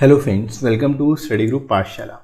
Hello friends, welcome to study group Pathshala.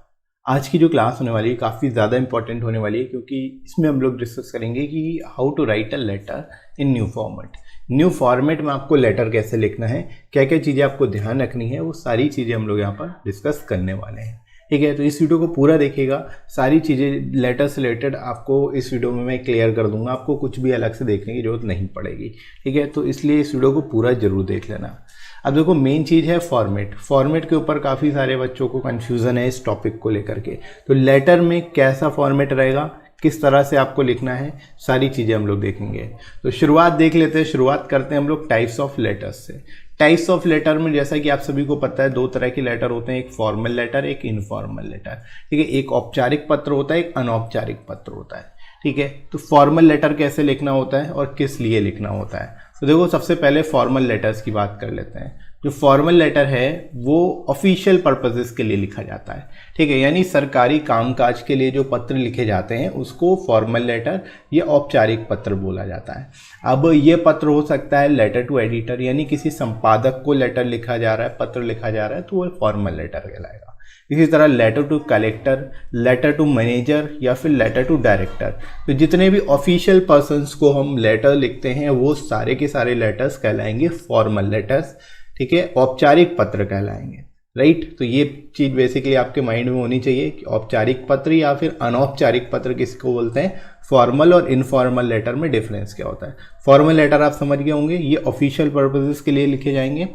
आज की जो क्लास होने वाली है काफ़ी ज़्यादा इंपॉर्टेंट होने वाली है क्योंकि इसमें हम लोग डिस्कस करेंगे कि how to write a letter in new format. New format में आपको लेटर कैसे लिखना है, क्या क्या चीज़ें आपको ध्यान रखनी है, वो सारी चीज़ें हम लोग यहाँ पर डिस्कस करने वाले हैं। ठीक है, तो इस वीडियो को पूरा देखिएगा। सारी चीज़ें लेटर से रिलेटेड आपको इस वीडियो में मैं क्लियर कर दूंगा, आपको कुछ भी अलग से देखने की जरूरत नहीं पड़ेगी। ठीक है, तो इसलिए इस वीडियो को पूरा जरूर देख लेना। अब देखो, मेन चीज़ है फॉर्मेट। फॉर्मेट के ऊपर काफ़ी सारे बच्चों को कन्फ्यूज़न है इस टॉपिक को लेकर के। तो लेटर में कैसा फॉर्मेट रहेगा, किस तरह से आपको लिखना है, सारी चीज़ें हम लोग देखेंगे। तो शुरुआत देख लेते हैं। शुरुआत करते हैं हम लोग टाइप्स ऑफ लेटर्स से। टाइप्स ऑफ लेटर में जैसा कि आप सभी को पता है, दो तरह के लेटर होते हैं, एक फॉर्मल लेटर, एक इनफॉर्मल लेटर। ठीक है, एक औपचारिक पत्र होता है, एक अनौपचारिक पत्र होता है। ठीक है, तो फॉर्मल लेटर कैसे लिखना होता है और किस लिए लिखना होता है। तो देखो, सबसे पहले फॉर्मल लेटर्स की बात कर लेते हैं। जो फॉर्मल लेटर है वो ऑफिशियल पर्पसेस के लिए लिखा जाता है। ठीक है, यानी सरकारी कामकाज के लिए जो पत्र लिखे जाते हैं उसको फॉर्मल लेटर या औपचारिक पत्र बोला जाता है। अब ये पत्र हो सकता है लेटर टू एडिटर, यानी किसी संपादक को लेटर लिखा जा रहा है, पत्र लिखा जा रहा है, तो वो फॉर्मल लेटर कहलाएगा। इसी तरह letter to collector, letter to manager या फिर लेटर टू डायरेक्टर। तो जितने भी ऑफिशियल पर्सन्स को हम लेटर लिखते हैं वो सारे के सारे लेटर्स कहलाएंगे फॉर्मल लेटर्स। ठीक है, औपचारिक पत्र कहलाएंगे। राइट, तो ये चीज़ बेसिकली आपके माइंड में होनी चाहिए कि औपचारिक पत्र या फिर अनौपचारिक पत्र किसको बोलते हैं। फॉर्मल और इनफॉर्मल लेटर में डिफरेंस क्या होता है। फॉर्मल लेटर आप समझ गए होंगे, ये ऑफिशियल पर्पसेस के लिए लिखे जाएंगे।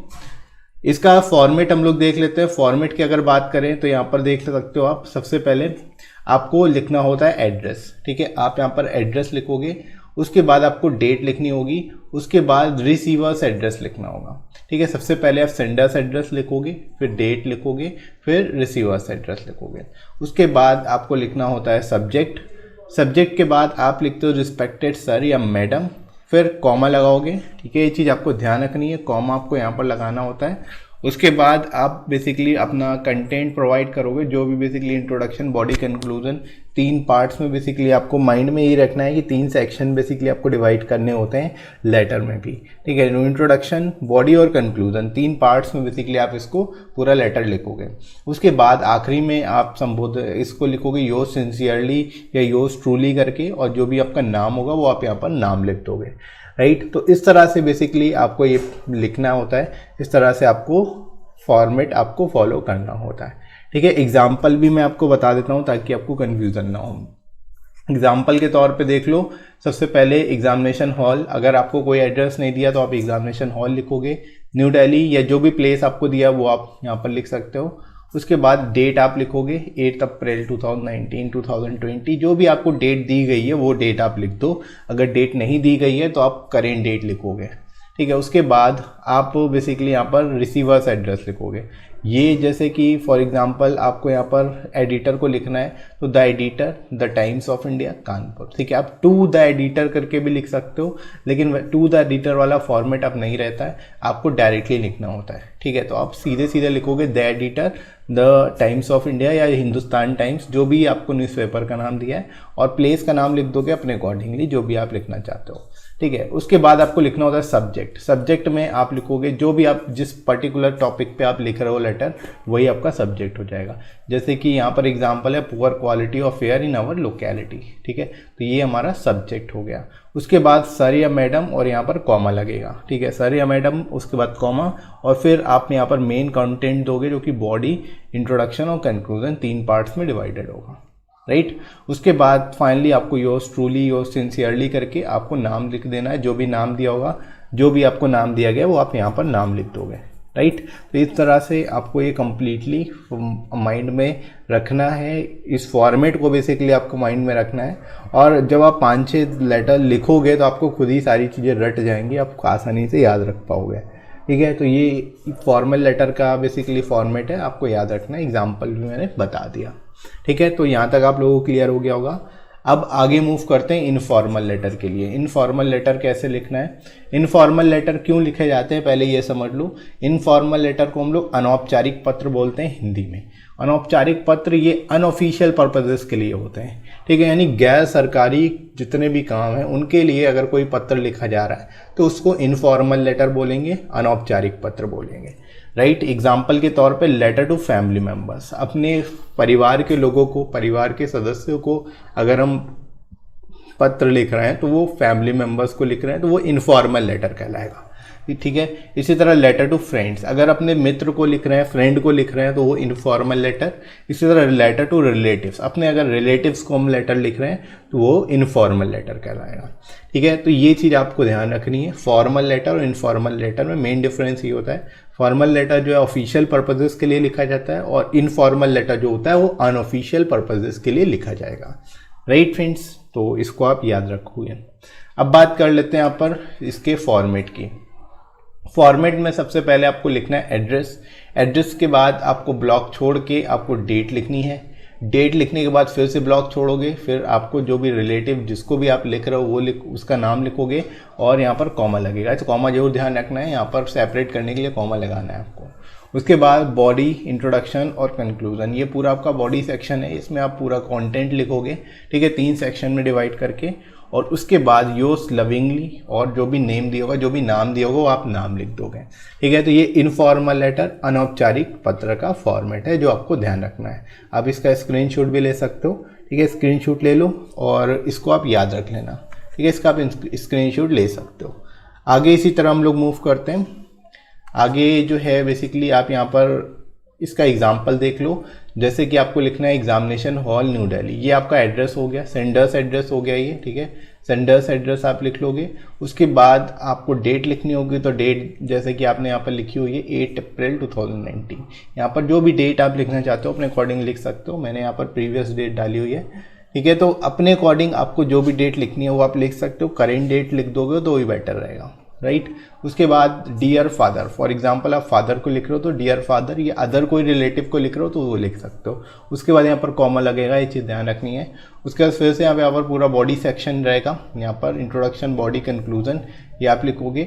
इसका फॉर्मेट हम लोग देख लेते हैं। फॉर्मेट की अगर बात करें तो यहाँ पर देख सकते हो आप, सबसे पहले आपको लिखना होता है एड्रेस। ठीक है, आप यहाँ पर एड्रेस लिखोगे, उसके बाद आपको डेट लिखनी होगी, उसके बाद रिसीवर्स एड्रेस लिखना होगा। ठीक है, सबसे पहले आप सेंडर्स एड्रेस लिखोगे, फिर डेट लिखोगे, फिर रिसीवर्स एड्रेस लिखोगे। उसके बाद आपको लिखना होता है सब्जेक्ट। सब्जेक्ट के बाद आप लिखते हो रिस्पेक्टेड सर या मैडम, फिर कॉमा लगाओगे। ठीक है, ये चीज़ आपको ध्यान रखनी है, कॉमा आपको यहाँ पर लगाना होता है। उसके बाद आप बेसिकली अपना कंटेंट प्रोवाइड करोगे, जो भी basically introduction, body, conclusion, 3 parts में बेसिकली आपको माइंड में ये रखना है कि 3 सेक्शन बेसिकली आपको डिवाइड करने होते हैं लेटर में भी। ठीक है, इंट्रोडक्शन, बॉडी और कंक्लूजन, 3 पार्ट्स में बेसिकली आप इसको पूरा लेटर लिखोगे। उसके बाद आखिरी में आप संबोध इसको लिखोगे योर्स सिंसियरली या योर्स ट्रूली करके, और जो भी आपका नाम होगा वो आप यहाँ पर नाम लिख दोगे। राइट, तो इस तरह से बेसिकली आपको ये लिखना होता है, इस तरह से आपको फॉर्मेट आपको फॉलो करना होता है। ठीक है, एग्जाम्पल भी मैं आपको बता देता हूँ ताकि आपको कन्फ्यूज़न ना हो। एग्जाम्पल के तौर पे देख लो, सबसे पहले एग्जामिनेशन हॉल। अगर आपको कोई एड्रेस नहीं दिया तो आप एग्जामिनेशन हॉल लिखोगे, न्यू दिल्ली, या जो भी प्लेस आपको दिया वो आप यहाँ पर लिख सकते हो। उसके बाद डेट आप लिखोगे 8 अप्रैल 2019, 2020, जो भी आपको डेट दी गई है वो डेट आप लिख दो। अगर डेट नहीं दी गई है तो आप करेंट डेट लिखोगे। ठीक है, उसके बाद आप बेसिकली यहाँ पर रिसीवर्स एड्रेस लिखोगे। ये जैसे कि फॉर एग्जांपल आपको यहाँ पर एडिटर को लिखना है तो the editor, the times of India, Kanpur. ठीक है, आप टू द एडिटर करके भी लिख सकते हो, लेकिन टू द एडिटर वाला फॉर्मेट अब नहीं रहता है, आपको डायरेक्टली लिखना होता है। ठीक है, तो आप सीधे सीधे लिखोगे the editor, the times of India या हिंदुस्तान टाइम्स, जो भी आपको न्यूज़पेपर का नाम दिया है, और प्लेस का नाम लिख दोगे अपने अकॉर्डिंगली, जो भी आप लिखना चाहते हो। ठीक है, उसके बाद आपको लिखना होता है सब्जेक्ट। सब्जेक्ट में आप लिखोगे जो भी आप जिस पर्टिकुलर टॉपिक पे आप लिख रहे हो लेटर, वही आपका सब्जेक्ट हो जाएगा। जैसे कि यहाँ पर एग्जांपल है poor quality of air in our locality. ठीक है, तो ये हमारा सब्जेक्ट हो गया। उसके बाद सर या मैडम, और यहाँ पर कॉमा लगेगा। ठीक है, सर या मैडम, उसके बाद कॉमा, और फिर आप यहाँ पर मेन कंटेंट दोगे जो कि बॉडी, इंट्रोडक्शन और कंक्लूजन 3 पार्ट्स में डिवाइडेड होगा। राइट, उसके बाद फाइनली आपको योर्स ट्रूली, योर्स सिंसियरली करके आपको नाम लिख देना है। जो भी नाम दिया होगा, जो भी आपको नाम दिया गया वो आप यहाँ पर नाम लिख दोगे। राइट, तो इस तरह से आपको ये कम्प्लीटली माइंड में रखना है। इस फॉर्मेट को बेसिकली आपको माइंड में रखना है, और जब आप 5-6 लेटर लिखोगे तो आपको खुद ही सारी चीज़ें रट जाएंगी, आपको आसानी से याद रख पाओगे। ठीक है, तो ये फॉर्मल लेटर का बेसिकली फॉर्मेट है, आपको याद रखना है। एग्जाम्पल भी मैंने बता दिया। ठीक है, तो यहाँ तक आप लोगों को क्लियर हो गया होगा। अब आगे मूव करते हैं इनफॉर्मल लेटर के लिए। इनफॉर्मल लेटर कैसे लिखना है, इनफॉर्मल लेटर क्यों लिखे जाते हैं, पहले ये समझ लो। इनफॉर्मल लेटर को हम लोग अनौपचारिक पत्र बोलते हैं हिंदी में। अनौपचारिक पत्र ये अनऑफिशियल पर्पजेस के लिए होते हैं। ठीक है, यानी गैर सरकारी जितने भी काम हैं उनके लिए अगर कोई पत्र लिखा जा रहा है तो उसको इनफॉर्मल लेटर बोलेंगे, अनौपचारिक पत्र बोलेंगे। राइट। एग्जाम्पल के तौर पे लेटर टू फैमिली मेम्बर्स, अपने परिवार के लोगों को, परिवार के सदस्यों को अगर हम पत्र लिख रहे हैं तो वो फैमिली मेम्बर्स को लिख रहे हैं तो वो इनफॉर्मल लेटर कहलाएगा, ठीक है। इसी तरह लेटर टू फ्रेंड्स, अगर अपने मित्र को लिख रहे हैं, फ्रेंड को लिख रहे हैं तो वो इनफॉर्मल लेटर। इसी तरह लेटर टू रिलेटिव्स, अपने अगर रिलेटिव्स को हम लेटर लिख रहे हैं तो वो इनफॉर्मल लेटर कहलाएगा, ठीक है। तो ये चीज़ आपको ध्यान रखनी है। फॉर्मल लेटर और इनफॉर्मल लेटर में मेन डिफरेंस ये होता है, फॉर्मल लेटर जो है ऑफिशियल पर्पजेस के लिए लिखा जाता है और इनफॉर्मल लेटर जो होता है वो अनऑफिशियल पर्पजेस के लिए लिखा जाएगा, राइट फ्रेंड्स। तो इसको आप याद रखोगे। अब बात कर लेते हैं यहाँ पर इसके फॉर्मेट की। फॉर्मेट में सबसे पहले आपको लिखना है एड्रेस। एड्रेस के बाद आपको ब्लॉक छोड़ के आपको डेट लिखनी है। डेट लिखने के बाद फिर से ब्लॉक छोड़ोगे, फिर आपको जो भी रिलेटिव जिसको भी आप लिख रहे हो वो उसका नाम लिखोगे और यहाँ पर कॉमा लगेगा। तो कॉमा जरूर ध्यान रखना है, यहाँ पर सेपरेट करने के लिए कॉमा लगाना है आपको। उसके बाद बॉडी, इंट्रोडक्शन और कंक्लूजन, ये पूरा आपका बॉडी सेक्शन है, इसमें आप पूरा कंटेंट लिखोगे, ठीक है, 3 सेक्शन में डिवाइड करके। और उसके बाद योर्स लविंगली और जो भी नेम दिया होगा, जो भी नाम दिया होगा वो आप नाम लिख दोगे, ठीक है। तो ये इनफॉर्मल लेटर, अनौपचारिक पत्र का फॉर्मेट है जो आपको ध्यान रखना है। आप इसका स्क्रीनशॉट भी ले सकते हो, ठीक है, स्क्रीनशॉट ले लो और इसको आप याद रख लेना, ठीक है, इसका आप स्क्रीनशॉट ले सकते हो। आगे इसी तरह हम लोग मूव करते हैं। आगे जो है बेसिकली आप यहाँ पर इसका एग्जाम्पल देख लो। जैसे कि आपको लिखना है एग्जामिनेशन हॉल न्यू दिल्ली, ये आपका एड्रेस हो गया, सेंडर्स एड्रेस हो गया ये, ठीक है। सेंडर्स एड्रेस आप लिख लोगे। उसके बाद आपको डेट लिखनी होगी, तो डेट जैसे कि आपने यहाँ पर लिखी हुई है 8 अप्रैल 2019। यहाँ पर जो भी डेट आप लिखना चाहते हो अपने अकॉर्डिंग लिख सकते हो। मैंने यहाँ पर प्रीवियस डेट डाली हुई है, ठीक है। तो अपने अकॉर्डिंग आपको जो भी डेट लिखनी है वो आप लिख सकते हो। करेंट डेट लिख दोगे तो वही बेटर रहेगा, राइट। उसके बाद डियर फादर, फॉर एग्जांपल आप फादर को लिख रहे हो तो डियर फादर, या अदर कोई रिलेटिव को लिख रहे हो तो वो लिख सकते हो। उसके बाद यहाँ पर कॉमा लगेगा, ये चीज़ ध्यान रखनी है। उसके बाद फिर से यहाँ पर पूरा बॉडी सेक्शन रहेगा, यहाँ पर इंट्रोडक्शन, बॉडी, कंक्लूजन, ये आप लिखोगे।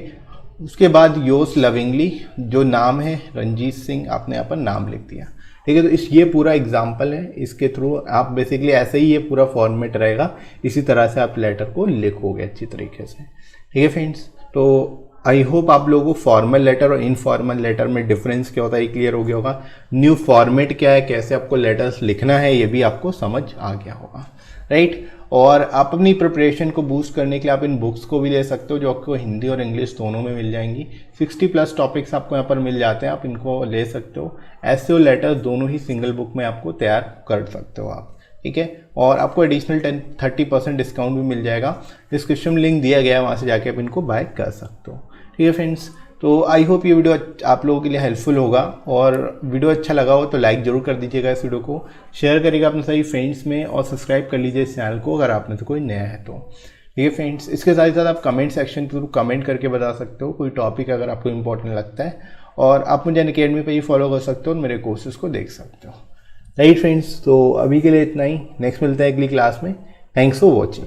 उसके बाद योर्स लविंगली, जो नाम है रंजीत सिंह, आपने यहाँ पर नाम लिख दिया, ठीक है। तो ये पूरा एग्जाम्पल है, इसके थ्रू आप बेसिकली ऐसे ही ये पूरा फॉर्मेट रहेगा, इसी तरह से आप लेटर को लिखोगे अच्छी तरीके से, ठीक है फ्रेंड्स। तो आई होप आप लोगों को फॉर्मल लेटर और इनफॉर्मल लेटर में डिफरेंस क्या होता है ये क्लियर हो गया होगा। न्यू फॉर्मेट क्या है, कैसे आपको लेटर्स लिखना है, ये भी आपको समझ आ गया होगा, राइट। और आप अपनी प्रिपरेशन को बूस्ट करने के लिए आप इन बुक्स को भी ले सकते हो, जो आपको हिंदी और इंग्लिश दोनों में मिल जाएंगी। 60+ टॉपिक्स आपको यहाँ पर मिल जाते हैं, आप इनको ले सकते हो। ऐसे और लेटर्स दोनों ही सिंगल बुक में आपको तैयार कर सकते हो आप, ठीक है। और आपको एडिशनल 30% डिस्काउंट भी मिल जाएगा। डिस्क्रिप्शन में लिंक दिया गया है, वहाँ से जाके आप इनको बाय कर सकते हो, ठीक है फ्रेंड्स। तो आई होप ये वीडियो आप लोगों के लिए हेल्पफुल होगा, और वीडियो अच्छा लगा हो तो लाइक जरूर कर दीजिएगा, इस वीडियो को शेयर करिएगा अपने सभी फ्रेंड्स में, और सब्सक्राइब कर लीजिए इस चैनल को अगर आप में से कोई नया है तो, ठीक है फ्रेंड्स। इसके साथ साथ आप कमेंट सेक्शन के थ्रू कमेंट करके बता सकते हो कोई टॉपिक अगर आपको इंपॉर्टेंट लगता है, और आप मुझे अनअकैडमी पर ही फॉलो कर सकते हो और मेरे कोर्सेज को देख सकते हो, राइट फ्रेंड्स। तो अभी के लिए इतना ही, नेक्स्ट मिलते हैं अगली क्लास में। Thanks for watching.